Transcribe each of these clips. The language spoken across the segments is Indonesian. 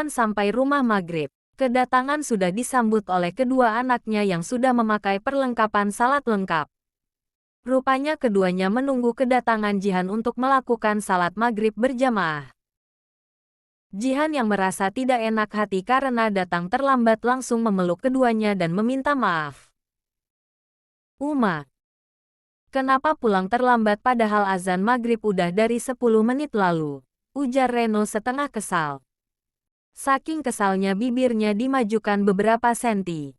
Jihan sampai rumah maghrib. Kedatangan sudah disambut oleh kedua anaknya yang sudah memakai perlengkapan salat lengkap. Rupanya keduanya menunggu kedatangan Jihan untuk melakukan salat maghrib berjamaah. Jihan yang merasa tidak enak hati karena datang terlambat langsung memeluk keduanya dan meminta maaf. Uma, kenapa pulang terlambat padahal azan maghrib udah dari 10 menit lalu? Ujar Reno setengah kesal. Saking kesalnya bibirnya dimajukan beberapa senti.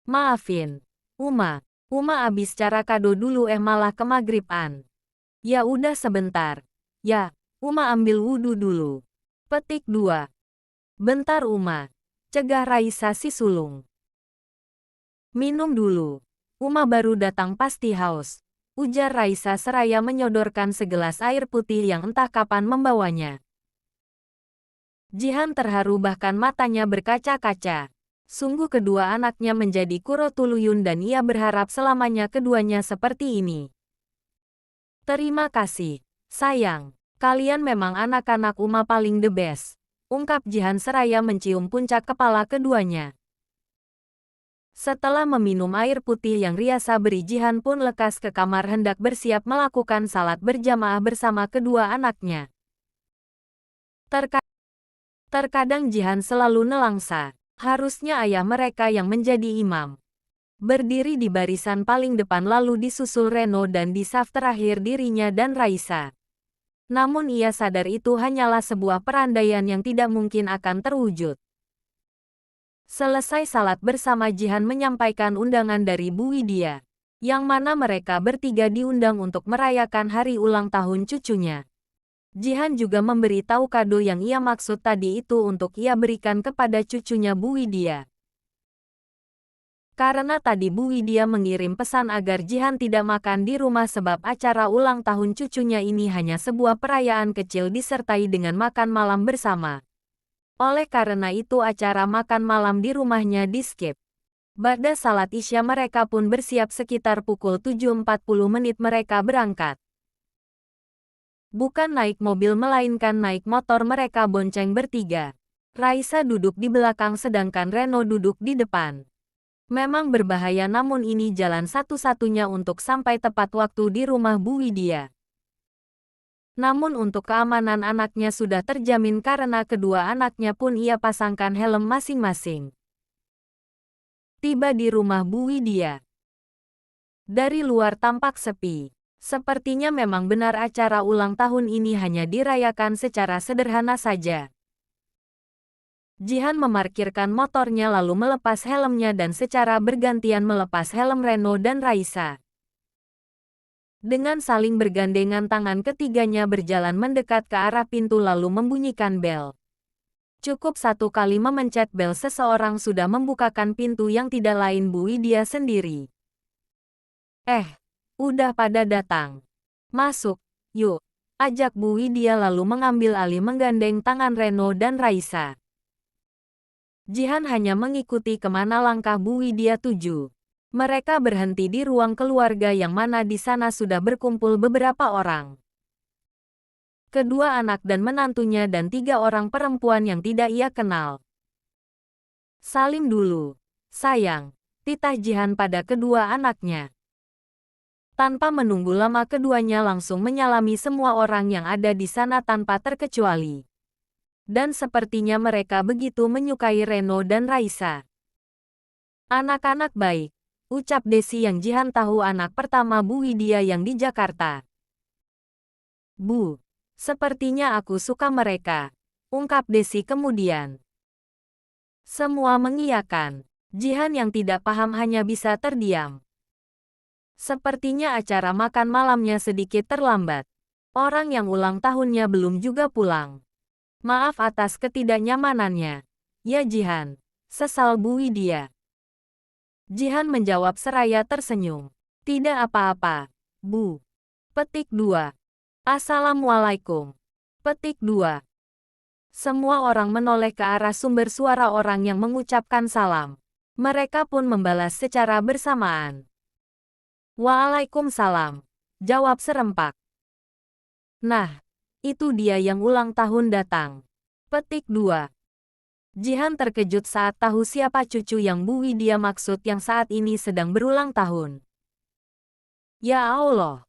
Maafin, Uma. Uma abis cara kado dulu malah kemagriban. Ya udah sebentar. Ya, Uma ambil wudhu dulu. Petik 2. Bentar Uma. Cegah Raisa si sulung. Minum dulu. Uma baru datang pasti haus. Ujar Raisa seraya menyodorkan segelas air putih yang entah kapan membawanya. Jihan terharu bahkan matanya berkaca-kaca. Sungguh kedua anaknya menjadi Kurotuluyun dan ia berharap selamanya keduanya seperti ini. Terima kasih, sayang. Kalian memang anak-anak Uma paling the best. Ungkap Jihan seraya mencium puncak kepala keduanya. Setelah meminum air putih yang Riasa beri, Jihan pun lekas ke kamar hendak bersiap melakukan salat berjamaah bersama kedua anaknya. Terkadang Jihan selalu nelangsa. Harusnya ayah mereka yang menjadi imam. Berdiri di barisan paling depan lalu disusul Reno dan di saf terakhir dirinya dan Raisa. Namun ia sadar itu hanyalah sebuah perandaian yang tidak mungkin akan terwujud. Selesai salat bersama, Jihan menyampaikan undangan dari Bu Widya, yang mana mereka bertiga diundang untuk merayakan hari ulang tahun cucunya. Jihan juga memberi tahu kado yang ia maksud tadi itu untuk ia berikan kepada cucunya Bu Widya. Karena tadi Bu Widya mengirim pesan agar Jihan tidak makan di rumah sebab acara ulang tahun cucunya ini hanya sebuah perayaan kecil disertai dengan makan malam bersama. Oleh karena itu acara makan malam di rumahnya di-skip. Ba'da salat Isya mereka pun bersiap sekitar pukul 7.40 mereka berangkat. Bukan naik mobil melainkan naik motor mereka bonceng bertiga. Raisa duduk di belakang sedangkan Reno duduk di depan. Memang berbahaya namun ini jalan satu-satunya untuk sampai tepat waktu di rumah Bu Widya. Namun untuk keamanan anaknya sudah terjamin karena kedua anaknya pun ia pasangkan helm masing-masing. Tiba di rumah Bu Widya. Dari luar tampak sepi. Sepertinya memang benar acara ulang tahun ini hanya dirayakan secara sederhana saja. Jihan memarkirkan motornya lalu melepas helmnya dan secara bergantian melepas helm Reno dan Raisa. Dengan saling bergandengan tangan ketiganya berjalan mendekat ke arah pintu lalu membunyikan bel. Cukup satu kali memencet bel seseorang sudah membukakan pintu yang tidak lain Bu Widya sendiri. Udah pada datang. Masuk, yuk. Ajak Bu Widya lalu mengambil alih menggandeng tangan Reno dan Raisa. Jihan hanya mengikuti kemana langkah Bu Widya tuju. Mereka berhenti di ruang keluarga yang mana di sana sudah berkumpul beberapa orang. Kedua anak dan menantunya dan 3 orang perempuan yang tidak ia kenal. Salim dulu, sayang. Titah Jihan pada kedua anaknya. Tanpa menunggu lama keduanya langsung menyalami semua orang yang ada di sana tanpa terkecuali. Dan sepertinya mereka begitu menyukai Reno dan Raisa. Anak-anak baik, ucap Desi yang Jihan tahu anak pertama Bu Widya yang di Jakarta. Bu, sepertinya aku suka mereka, ungkap Desi kemudian. Semua mengiyakan. Jihan yang tidak paham hanya bisa terdiam. Sepertinya acara makan malamnya sedikit terlambat. Orang yang ulang tahunnya belum juga pulang. Maaf atas ketidaknyamanannya. Ya Jihan, sesal Bu Widya. Jihan menjawab seraya tersenyum. Tidak apa-apa, Bu. Petik 2. Assalamualaikum. Petik 2. Semua orang menoleh ke arah sumber suara orang yang mengucapkan salam. Mereka pun membalas secara bersamaan. Waalaikumsalam, jawab serempak. Nah, itu dia yang ulang tahun datang. Petik 2. Jihan terkejut saat tahu siapa cucu yang Bu Widya maksud yang saat ini sedang berulang tahun. Ya Allah,